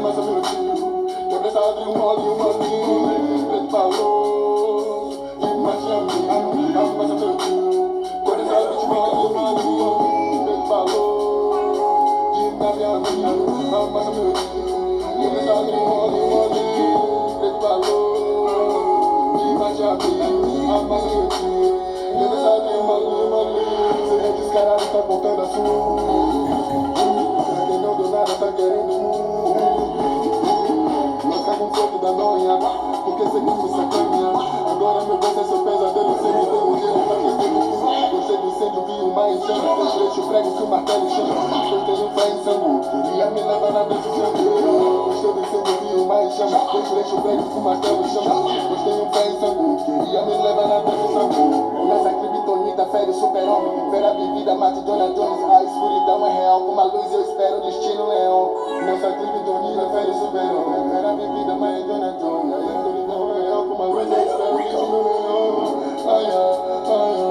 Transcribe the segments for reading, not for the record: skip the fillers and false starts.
massa meu tio. Cabeça de um olhinho, preto falou. E marcha minha, a massa meu tio. Cabeça de um olhinho, preto falou. E na minha amiga, a massa meu tio. Cabeça de um olhinho, preto falou. E marcha minha, a massa meu tio. Cabeça de um olhinho, você é descarado, tá contando a sua. Quem não deu nada tá querendo lançar com fogo da noia, porque seguimos sacanha. Agora meu gosto é seu pesadelo, você me deu um gelo pra aquecer no fio. Gostei do incêndio, vi uma em chama. Deixa o prego que o martelo chama. Gostei do fé em sangue, queria me levar na brisa de sangue. Gostei do incêndio, vi uma em chama. Deixa o prego que o martelo chama. Gostei do fé em sangue, queria me levar na brisa de sangue. Nessa criptonita, fere o super-homem. Vera vivida, mate Jonah Jones. A escuridão é real, com uma luz eu espero o destino leão. Nessa criptonita, fere o super-homem. Vera vivida, mate Jonah Jones. A escuridão é real, com uma luz eu espero o destino leão. Ai, ai, ai,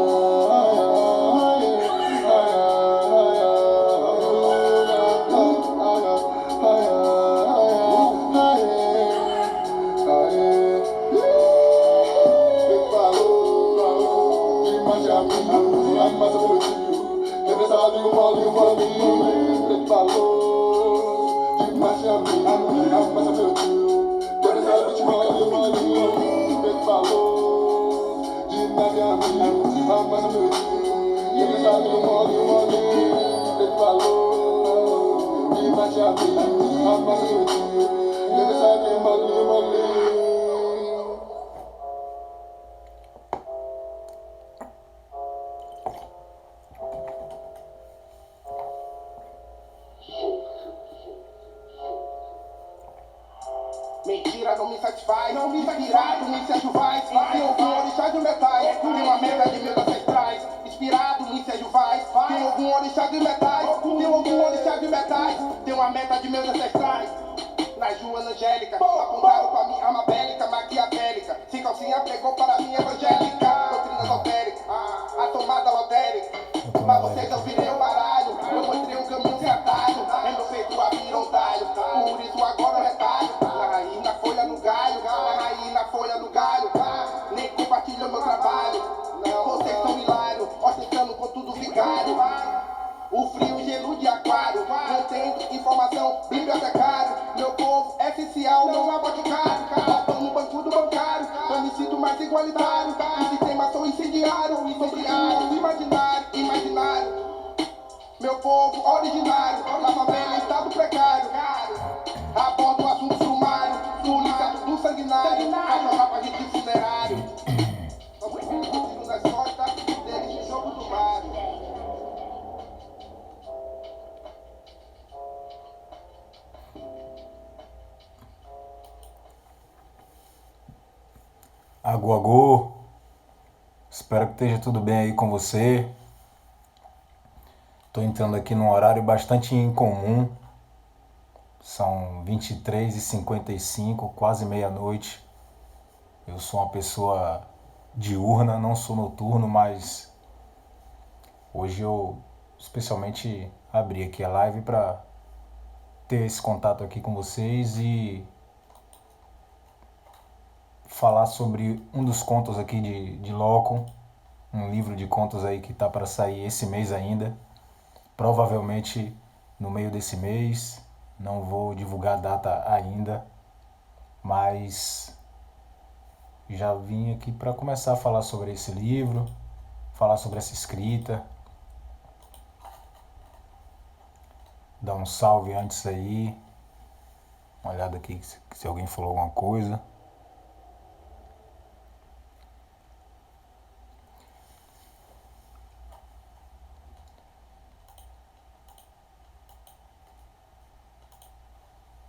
a massa meu tio, cabeça de um olhinho, preto falou. De marcha minha, a massa meu tio, cabeça de um olhinho, preto falou. De minha amiga, a massa meu tio, cabeça de um olhinho, preto falou. De marcha minha, a massa meu tio, cabeça de um olhinho. Mentira não me satisfaz, não me inspirado no incêndio vai. Tem algum orixá de metais, tem uma meta de meus ancestrais. Inspirado no incêndio vai. Tem algum orixá de metais, tem algum orixá de metais. Tem uma meta de meus ancestrais. Na Joana Angélica, apontaram pra mim arma bélica, maquiavélica. Sem calcinha pregou para mim evangélica. Doutrina esotérica, a tomada lotérica. Pra vocês eu virei o baralho, eu mostrei um caminho sem atalho. É meu peito a virontalho, por isso agora é retalho. Na raiz, na folha, no galho, na raiz, na folha, no galho. Nem compartilham meu trabalho, vocês são hilários, ostentando com tudo vigário. O frio e gelo de aquário, mantendo informação bibliotecário. Meu povo é essencial, não há boticário. Roubando no banco do bancário, eu me sinto mais igualitário. O sistema sou incendiário, imaginário, imaginário. Meu povo originário, na favela estado precário. Aborda o assunto sumário, polícia do sanguinário. Ajudava a gente de funerário. Tiro nas costas, deles de jogo do Mário. Agô, espero que esteja tudo bem aí com você. Estou entrando aqui num horário bastante incomum. São 23h55, quase meia-noite. Eu sou uma pessoa diurna, não sou noturno, mas hoje eu especialmente abri aqui a live para ter esse contato aqui com vocês e falar sobre um dos contos aqui de Loco, um livro de contos aí que está para sair esse mês ainda, provavelmente no meio desse mês. Não vou divulgar a data ainda, mas já vim aqui para começar a falar sobre esse livro, falar sobre essa escrita, dar um salve antes aí, uma olhada aqui se alguém falou alguma coisa.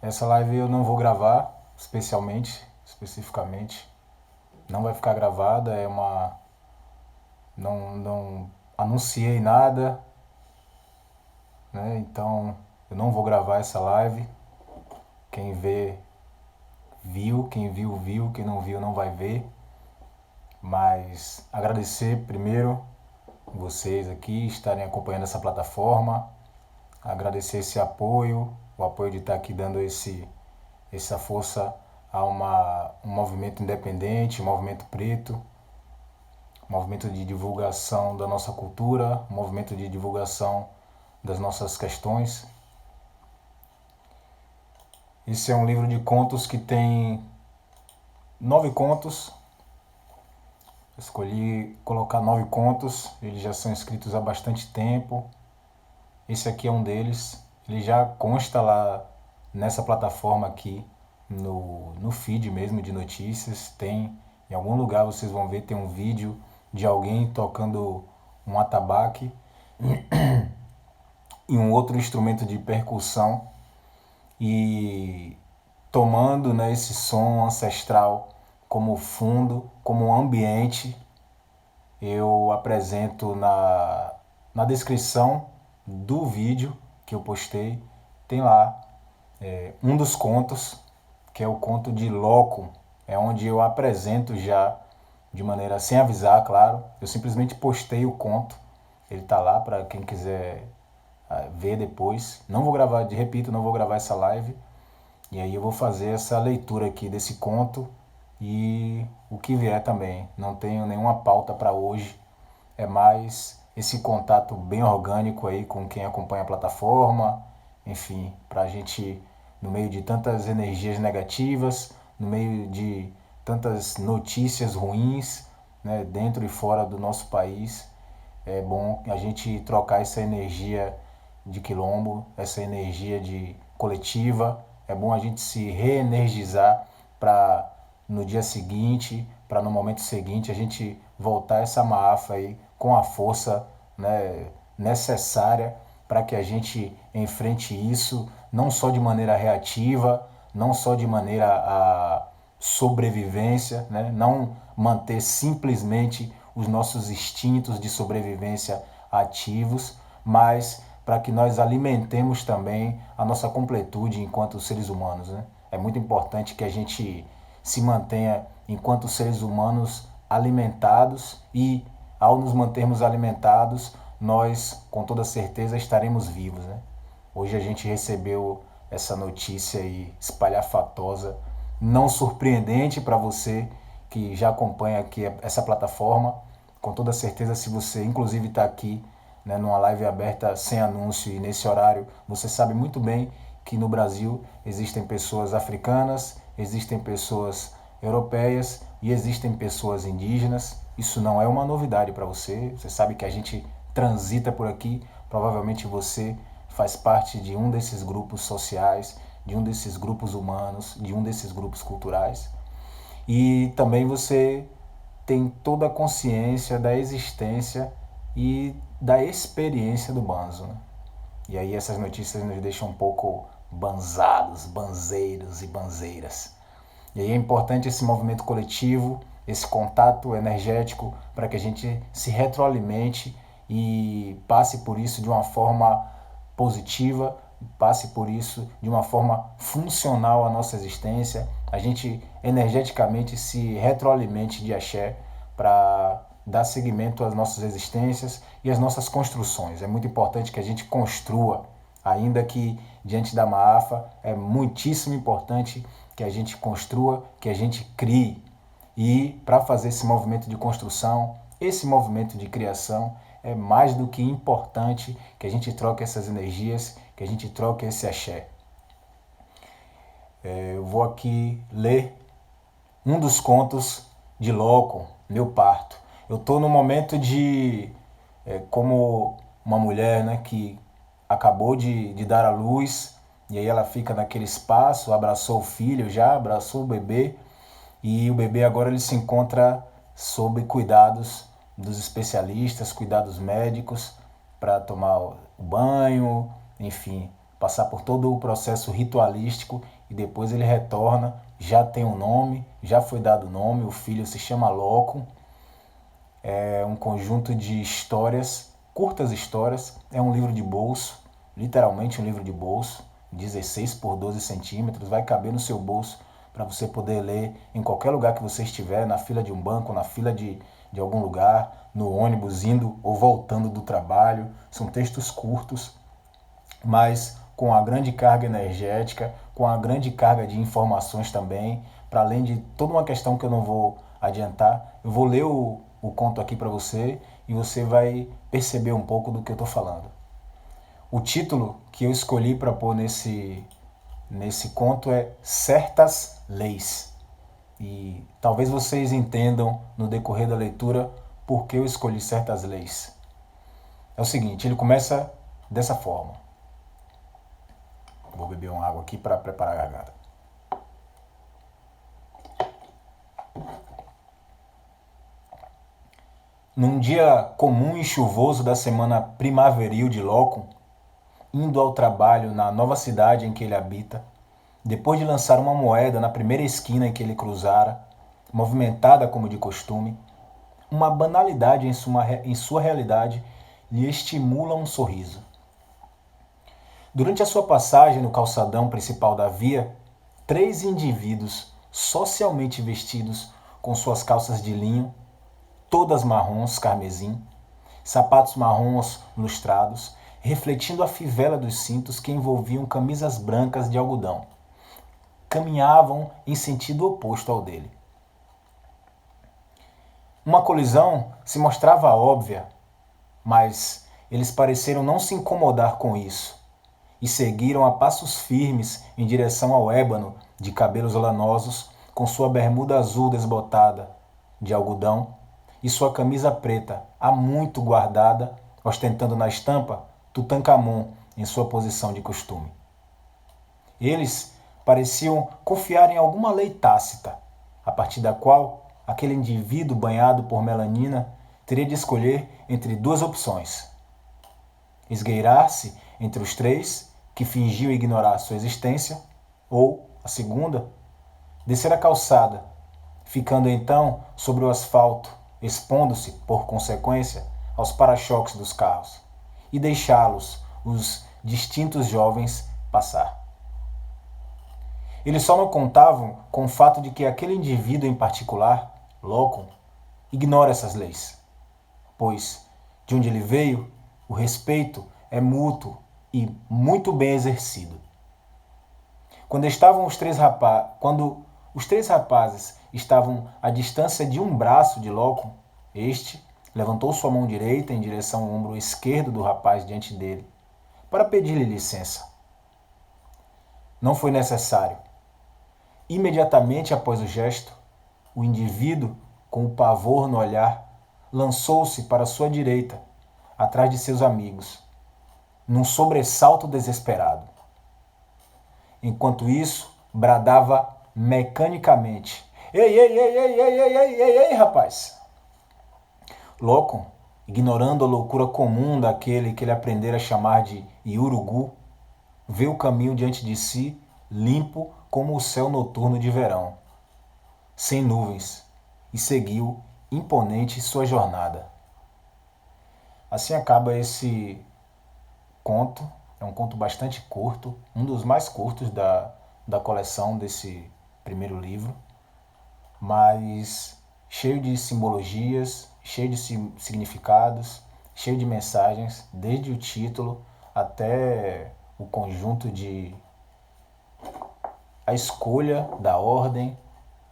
Essa live eu não vou gravar especificamente. Não vai ficar gravada, não anunciei nada, né? Então eu não vou gravar essa live. Quem vê, viu, quem viu, viu, quem não viu não vai ver. Mas agradecer primeiro vocês aqui estarem acompanhando essa plataforma, agradecer esse apoio, o apoio de estar aqui dando esse essa força a um movimento independente, um movimento preto, um movimento de divulgação da nossa cultura, um movimento de divulgação das nossas questões. Esse é um livro de contos que tem 9 contos. Escolhi colocar 9 contos, eles já são escritos há bastante tempo. Esse aqui é um deles, ele já consta lá nessa plataforma aqui, no feed mesmo de notícias. Tem, em algum lugar vocês vão ver, tem um vídeo de alguém tocando um atabaque e um outro instrumento de percussão e tomando, né, esse som ancestral como fundo, como ambiente. Eu apresento na descrição do vídeo que eu postei, tem lá um dos contos, que é o conto de Loco, é onde eu apresento já de maneira sem avisar, claro. Eu simplesmente postei o conto, ele tá lá para quem quiser ver depois. Não vou gravar, repito, não vou gravar essa live. E aí eu vou fazer essa leitura aqui desse conto e o que vier também. Não tenho nenhuma pauta para hoje. É mais esse contato bem orgânico aí com quem acompanha a plataforma. Enfim, para a gente, no meio de tantas energias negativas, no meio de tantas notícias ruins, né, dentro e fora do nosso país, é bom a gente trocar essa energia de quilombo, essa energia de coletiva. É bom a gente se reenergizar para no dia seguinte, para no momento seguinte a gente voltar essa maafa aí com a força, né, necessária para que a gente enfrente isso, não só de maneira reativa, não só de maneira a sobrevivência, né, não manter simplesmente os nossos instintos de sobrevivência ativos, mas para que nós alimentemos também a nossa completude enquanto seres humanos, né? É muito importante que a gente se mantenha enquanto seres humanos alimentados e, ao nos mantermos alimentados, nós com toda certeza estaremos vivos, né? Hoje a gente recebeu essa notícia aí espalhafatosa, não surpreendente para você que já acompanha aqui essa plataforma. Com toda certeza, se você inclusive está aqui, né, numa live aberta sem anúncio e nesse horário, você sabe muito bem que no Brasil existem pessoas africanas, existem pessoas europeias e existem pessoas indígenas. Isso não é uma novidade para você. Você sabe que a gente transita por aqui. Provavelmente você faz parte de um desses grupos sociais, de um desses grupos humanos, de um desses grupos culturais. E também você tem toda a consciência da existência e da experiência do banzo, né? E aí essas notícias nos deixam um pouco banzados, banzeiros e banzeiras. E aí é importante esse movimento coletivo, esse contato energético, para que a gente se retroalimente e passe por isso de uma forma positiva, passe por isso de uma forma funcional à nossa existência, a gente energeticamente se retroalimente de axé para dar seguimento às nossas existências e às nossas construções. É muito importante que a gente construa, ainda que diante da maafa, é muitíssimo importante que a gente construa, que a gente crie. E para fazer esse movimento de construção, esse movimento de criação, é mais do que importante que a gente troque essas energias, que a gente troque esse axé. Eu vou aqui ler um dos contos de Loco, Meu Parto. Eu estou no momento de, como uma mulher, né, que acabou de dar à luz, e aí ela fica naquele espaço, abraçou o filho já, abraçou o bebê, e o bebê agora ele se encontra sob cuidados dos especialistas, cuidados médicos, para tomar o banho, enfim, passar por todo o processo ritualístico, e depois ele retorna, já tem um nome, já foi dado o nome, o filho se chama Loco. É um conjunto de histórias, curtas histórias, é um livro de bolso, literalmente um livro de bolso, 16 por 12 centímetros, vai caber no seu bolso para você poder ler em qualquer lugar que você estiver, na fila de um banco, na fila de algum lugar, no ônibus, indo ou voltando do trabalho. São textos curtos, mas com a grande carga energética, com a grande carga de informações também, para além de toda uma questão que eu não vou adiantar. Eu vou ler o conto aqui para você e você vai perceber um pouco do que eu estou falando. O título que eu escolhi para pôr nesse conto é Certas Leis. E talvez vocês entendam no decorrer da leitura por que eu escolhi certas leis. É o seguinte, ele começa dessa forma. Vou beber uma água aqui para preparar a garganta. Num dia comum e chuvoso da semana primaveril de Locum, indo ao trabalho na nova cidade em que ele habita, depois de lançar uma moeda na primeira esquina em que ele cruzara, movimentada como de costume, uma banalidade em sua realidade lhe estimula um sorriso. Durante a sua passagem no calçadão principal da via, 3 indivíduos socialmente vestidos com suas calças de linho, todas marrons carmesim, sapatos marrons lustrados, refletindo a fivela dos cintos que envolviam camisas brancas de algodão, caminhavam em sentido oposto ao dele. Uma colisão se mostrava óbvia, mas eles pareceram não se incomodar com isso e seguiram a passos firmes em direção ao ébano de cabelos lanosos, com sua bermuda azul desbotada de algodão e sua camisa preta, há muito guardada, ostentando na estampa Tutankhamon em sua posição de costume. Eles pareciam confiar em alguma lei tácita, a partir da qual aquele indivíduo banhado por melanina teria de escolher entre 2 opções: esgueirar-se entre os 3 que fingiam ignorar sua existência, ou, a segunda, descer a calçada, ficando então sobre o asfalto, expondo-se, por consequência, aos para-choques dos carros, e deixá-los, os distintos jovens, passar. Eles só não contavam com o fato de que aquele indivíduo em particular, Locum, ignora essas leis, pois, de onde ele veio, o respeito é mútuo e muito bem exercido. Quando os 3 rapazes estavam à distância de um braço de Locum, este levantou sua mão direita em direção ao ombro esquerdo do rapaz diante dele, para pedir-lhe licença. Não foi necessário. Imediatamente após o gesto, o indivíduo, com o pavor no olhar, lançou-se para sua direita, atrás de seus amigos, num sobressalto desesperado. Enquanto isso, bradava mecanicamente: Ei, ei, ei, ei, ei, ei, ei, ei, ei, rapaz! Locum, ignorando a loucura comum daquele que ele aprendera a chamar de Iurugu, vê o caminho diante de si, limpo como o céu noturno de verão, sem nuvens, e seguiu imponente sua jornada. Assim acaba esse conto. É um conto bastante curto, um dos mais curtos da coleção desse primeiro livro, mas cheio de simbologias, cheio de significados, cheio de mensagens, desde o título até o conjunto a escolha da ordem,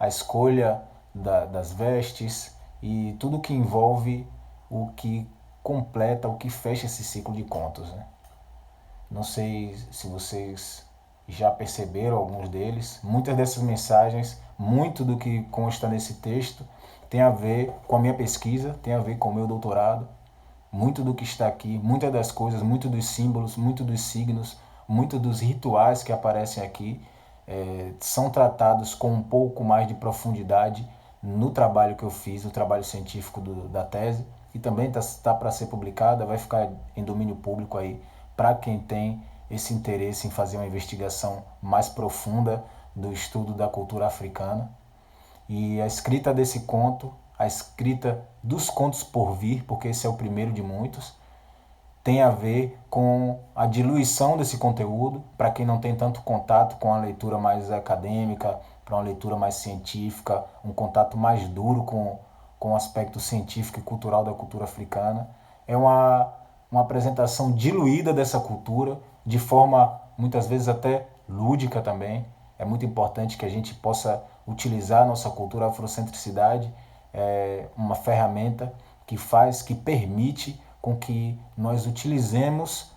a escolha das vestes e tudo que envolve o que completa, o que fecha esse ciclo de contos, né? Não sei se vocês já perceberam alguns deles. Muitas dessas mensagens, muito do que consta nesse texto, tem a ver com a minha pesquisa, tem a ver com o meu doutorado. Muito do que está aqui, muitas das coisas, muito dos símbolos, muito dos signos, muito dos rituais que aparecem aqui, são tratados com um pouco mais de profundidade no trabalho que eu fiz, o trabalho científico da tese, e também está para ser publicada, vai ficar em domínio público aí, para quem tem esse interesse em fazer uma investigação mais profunda do estudo da cultura africana. E a escrita desse conto, a escrita dos contos por vir, porque esse é o primeiro de muitos, tem a ver com a diluição desse conteúdo, para quem não tem tanto contato com a leitura mais acadêmica, para uma leitura mais científica, um contato mais duro com o aspecto científico e cultural da cultura africana. É uma apresentação diluída dessa cultura, de forma muitas vezes até lúdica também. É muito importante que a gente possa utilizar a nossa cultura, a afrocentricidade, uma ferramenta que permite com que nós utilizemos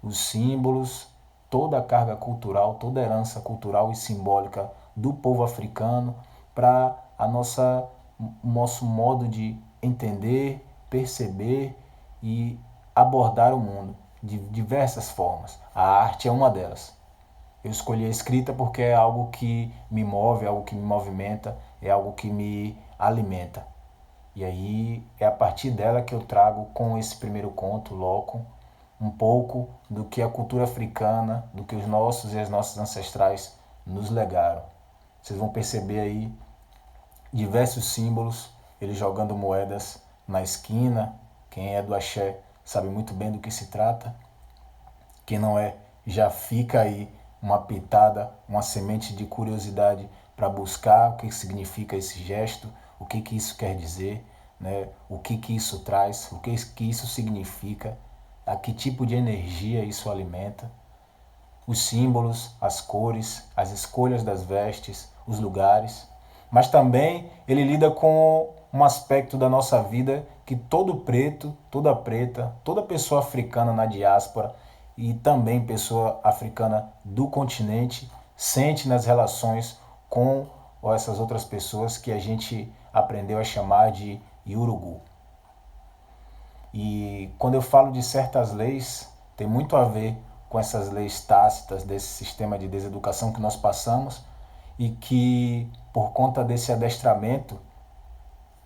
os símbolos, toda a carga cultural, toda a herança cultural e simbólica do povo africano para o nosso modo de entender, perceber e abordar o mundo de diversas formas. A arte é uma delas. Eu escolhi a escrita porque é algo que me move, é algo que me movimenta, é algo que me alimenta. E aí é a partir dela que eu trago com esse primeiro conto, Loco, um pouco do que a cultura africana, do que os nossos e as nossas ancestrais nos legaram. Vocês vão perceber aí diversos símbolos, ele jogando moedas na esquina. Quem é do axé sabe muito bem do que se trata. Quem não é, já fica aí uma pitada, uma semente de curiosidade para buscar o que significa esse gesto, o que isso quer dizer, né? O que isso traz, o que isso significa, a que tipo de energia isso alimenta. Os símbolos, as cores, as escolhas das vestes, os lugares. Mas também ele lida com um aspecto da nossa vida que todo preto, toda preta, toda pessoa africana na diáspora e também pessoa africana do continente sente nas relações com essas outras pessoas que a gente aprendeu a chamar de Yurugu. E quando eu falo de certas leis, tem muito a ver com essas leis tácitas desse sistema de deseducação que nós passamos e que, por conta desse adestramento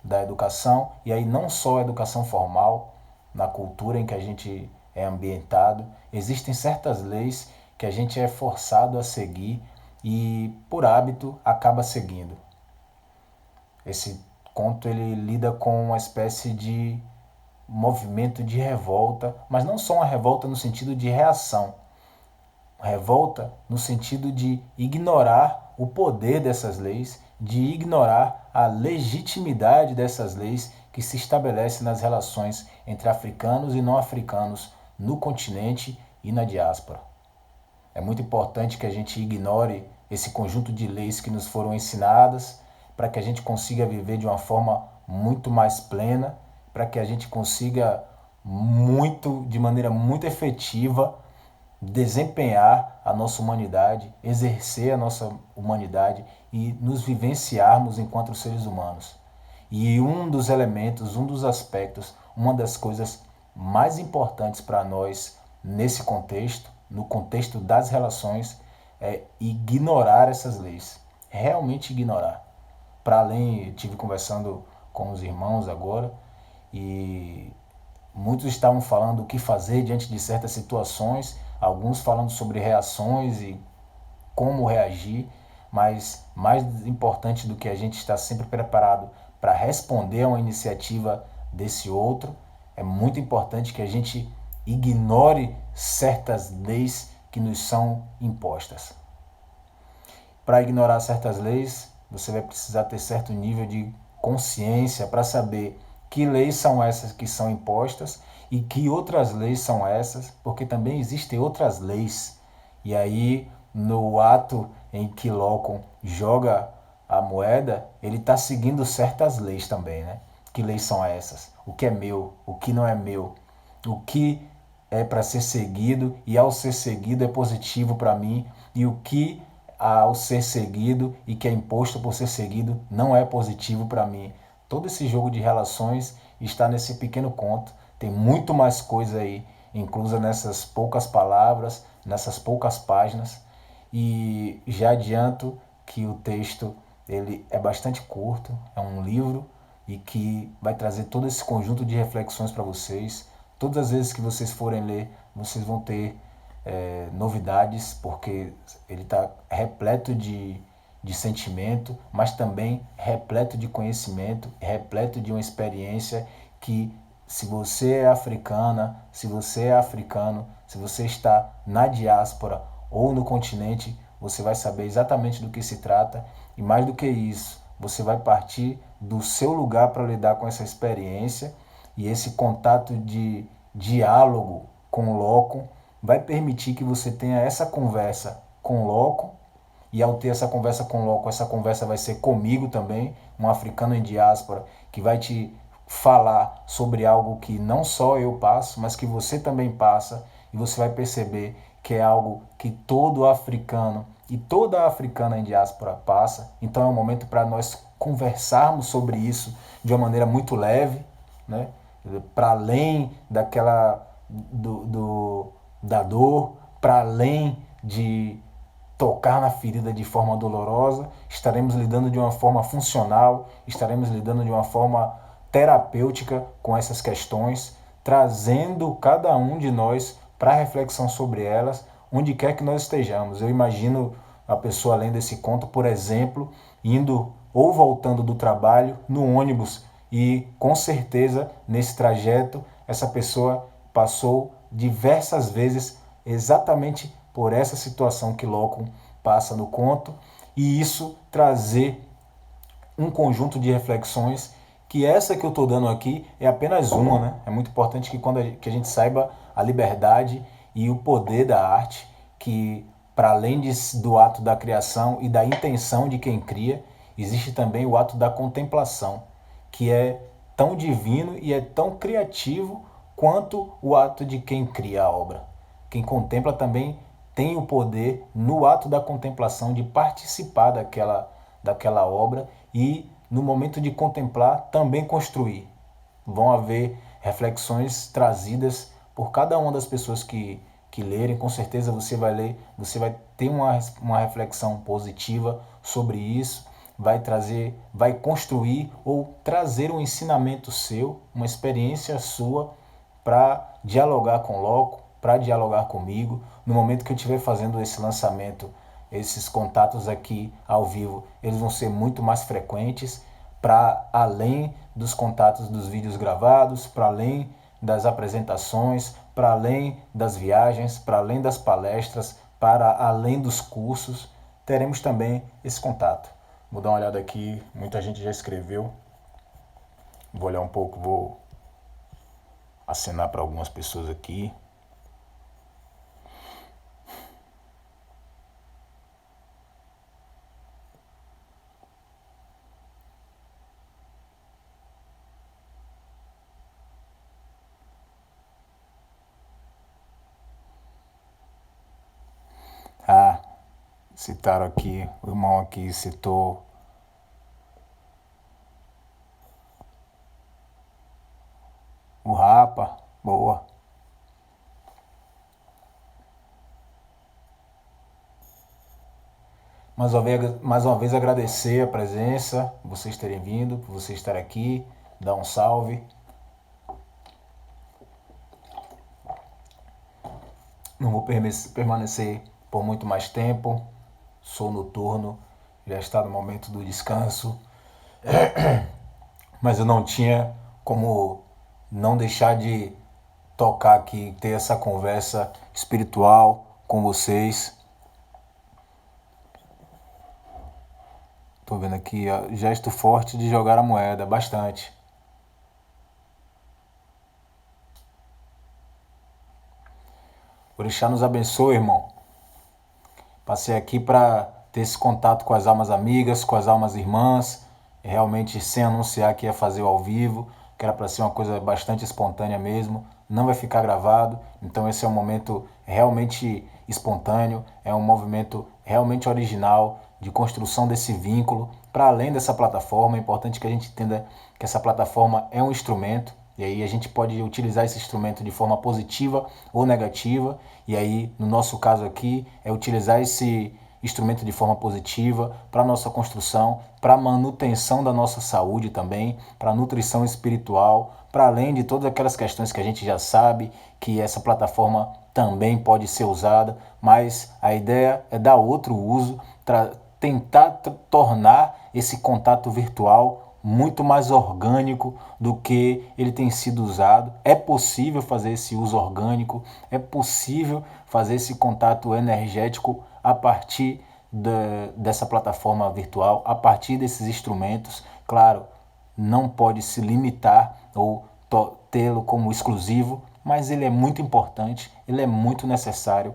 da educação, e aí não só a educação formal, na cultura em que a gente é ambientado, existem certas leis que a gente é forçado a seguir e, por hábito, acaba seguindo. Esse conto ele lida com uma espécie de movimento de revolta, mas não só uma revolta no sentido de reação, revolta no sentido de ignorar o poder dessas leis, de ignorar a legitimidade dessas leis que se estabelecem nas relações entre africanos e não africanos no continente e na diáspora. É muito importante que a gente ignore esse conjunto de leis que nos foram ensinadas para que a gente consiga viver de uma forma muito mais plena, para que a gente consiga de maneira muito efetiva, desempenhar a nossa humanidade, exercer a nossa humanidade e nos vivenciarmos enquanto seres humanos. E um dos elementos, um dos aspectos, uma das coisas mais importantes para nós nesse contexto, no contexto das relações, é ignorar essas leis. Realmente ignorar. Para além, eu estive conversando com os irmãos agora e muitos estavam falando o que fazer diante de certas situações, alguns falando sobre reações e como reagir, mas mais importante do que a gente estar sempre preparado para responder a uma iniciativa desse outro, é muito importante que a gente ignore certas leis que nos são impostas. Para ignorar certas leis, você vai precisar ter certo nível de consciência para saber que leis são essas que são impostas e que outras leis são essas, porque também existem outras leis. E aí, no ato em que Locke joga a moeda, ele está seguindo certas leis também, né? Que leis são essas? O que é meu, o que não é meu, o que é para ser seguido e ao ser seguido é positivo para mim e o que ao ser seguido e que é imposto por ser seguido não é positivo para mim. Todo esse jogo de relações está nesse pequeno conto. Tem muito mais coisa aí, inclusa nessas poucas palavras, nessas poucas páginas. E já adianto que o texto ele é bastante curto, é um livro e que vai trazer todo esse conjunto de reflexões para vocês. Todas as vezes que vocês forem ler, vocês vão ter novidades, porque ele está repleto de sentimento, mas também repleto de conhecimento, repleto de uma experiência que, se você é africana, se você é africano, se você está na diáspora ou no continente, você vai saber exatamente do que se trata e, mais do que isso, você vai partir do seu lugar para lidar com essa experiência e esse contato de diálogo com o Locke vai permitir que você tenha essa conversa com o Loco, e ao ter essa conversa com o Loco, essa conversa vai ser comigo também, um africano em diáspora, que vai te falar sobre algo que não só eu passo, mas que você também passa, e você vai perceber que é algo que todo africano e toda africana em diáspora passa. Então é um momento para nós conversarmos sobre isso de uma maneira muito leve, né? Para além da dor, para além de tocar na ferida de forma dolorosa, estaremos lidando de uma forma funcional, estaremos lidando de uma forma terapêutica com essas questões, trazendo cada um de nós para reflexão sobre elas, onde quer que nós estejamos. Eu imagino a pessoa, além desse conto, por exemplo, indo ou voltando do trabalho no ônibus, e com certeza nesse trajeto essa pessoa passou diversas vezes exatamente por essa situação que Loco passa no conto, e isso trazer um conjunto de reflexões, que essa que eu estou dando aqui é apenas uma, né? É muito importante que a gente saiba a liberdade e o poder da arte, que para além do ato da criação e da intenção de quem cria, existe também o ato da contemplação, que é tão divino e é tão criativo quanto o ato de quem cria a obra. Quem contempla também tem o poder, no ato da contemplação, de participar daquela obra e, no momento de contemplar, também construir. Vão haver reflexões trazidas por cada uma das pessoas que lerem. Com certeza você vai ler, você vai ter uma reflexão positiva sobre isso, vai construir ou trazer um ensinamento seu, uma experiência sua para dialogar com o Loco, para dialogar comigo. No momento que eu estiver fazendo esse lançamento, esses contatos aqui ao vivo, eles vão ser muito mais frequentes, para além dos contatos dos vídeos gravados, para além das apresentações, para além das viagens, para além das palestras, para além dos cursos, teremos também esse contato. Vou dar uma olhada aqui, muita gente já escreveu. Vou olhar um pouco, vou acenar para algumas pessoas aqui. Ah, citaram aqui, o irmão aqui citou o Rapa, boa. Mais uma vez agradecer a presença, vocês terem vindo, por vocês estarem aqui, dar um salve. Não vou permanecer por muito mais tempo, sou noturno, já está no momento do descanso, mas eu não tinha como não deixar de tocar aqui, ter essa conversa espiritual com vocês. Tô vendo aqui, ó, gesto forte de jogar a moeda, bastante. O Orixá nos abençoe, irmão. Passei aqui para ter esse contato com as almas amigas, com as almas irmãs, realmente sem anunciar que ia fazer ao vivo, que era para ser uma coisa bastante espontânea mesmo. Não vai ficar gravado, então esse é um momento realmente espontâneo, é um movimento realmente original de construção desse vínculo para além dessa plataforma. É importante que a gente entenda que essa plataforma é um instrumento, e aí a gente pode utilizar esse instrumento de forma positiva ou negativa, e aí no nosso caso aqui é utilizar esse instrumento de forma positiva para a nossa construção, para a manutenção da nossa saúde também, para a nutrição espiritual, para além de todas aquelas questões que a gente já sabe que essa plataforma também pode ser usada, mas a ideia é dar outro uso, tentar tornar esse contato virtual muito mais orgânico do que ele tem sido usado. É possível fazer esse uso orgânico, é possível fazer esse contato energético a partir dessa plataforma virtual, a partir desses instrumentos. Claro, não pode se limitar ou tê-lo como exclusivo mas ele é muito importante, ele é muito necessário.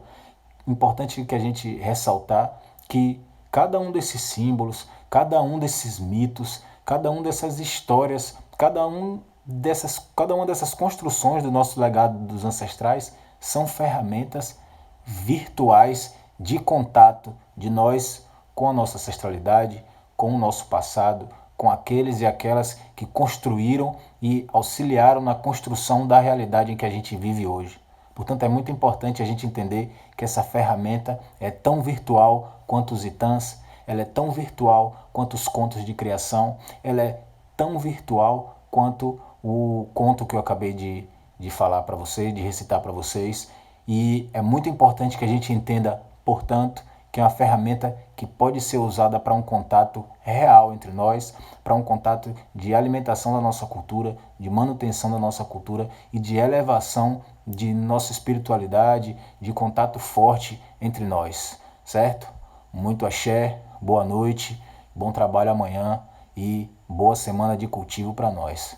Importante que a gente ressaltar que cada um desses símbolos, cada um desses mitos, cada um dessas histórias, cada uma dessas construções do nosso legado dos ancestrais são ferramentas virtuais de contato de nós com a nossa ancestralidade, com o nosso passado, com aqueles e aquelas que construíram e auxiliaram na construção da realidade em que a gente vive hoje. Portanto, é muito importante a gente entender que essa ferramenta é tão virtual quanto os Itãs, ela é tão virtual quanto os contos de criação, ela é tão virtual quanto o conto que eu acabei de falar para vocês, de recitar para vocês. E é muito importante que a gente entenda, portanto, que é uma ferramenta que pode ser usada para um contato real entre nós, para um contato de alimentação da nossa cultura, de manutenção da nossa cultura e de elevação de nossa espiritualidade, de contato forte entre nós, certo? Muito axé, boa noite, bom trabalho amanhã e boa semana de cultivo para nós.